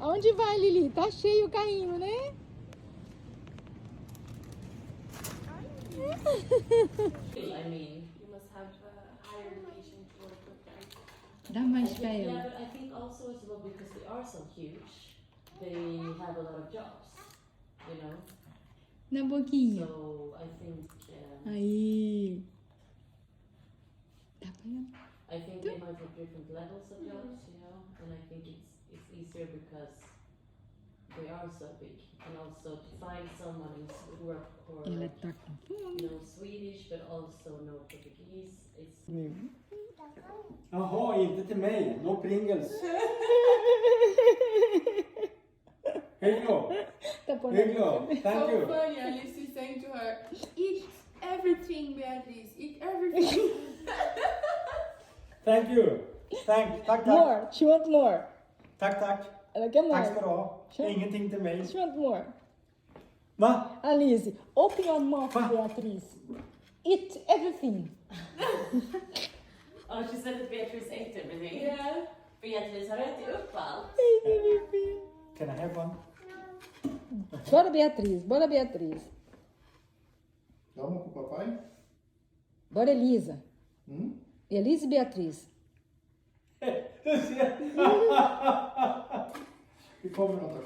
Aonde vai, Lili? Tá cheio o carrinho, né? I mean, You must have higher education to work with them. Dá mais pra yeah, ela. but I think also as well because they are so huge, they have a lot of jobs, you know. Na boquinha. So I think Aí. Dá pra ela. I think they might have different levels of jobs, you know, and I think it's easier because they are so big, and also to find someone who work or Ela tá com fome. know Swedish but also know Portuguese. It's Jaha, inte till mig. No Pringles. Hello. Tá pondo Hello. Thank So you. funny, Alice is saying to her, eat everything, Beatrice, eat everything. Thank you. Tack, tack. More. She want more. Tack, tack. Ela quer Tack mais. ska du ha. Ingenting till mig. She want more. Va? Alice, open your mouth, Va? Beatrice. Eat everything. oh, she said that Beatrice ate everything. Yeah. Beatrice har ätit upp allt. Can I have one? Bora, Beatriz. Bora, Beatriz. Dá uma pro papai? Bora, Elisa. Hum? Elisa e Beatriz. Du ser. Vi kommer att ta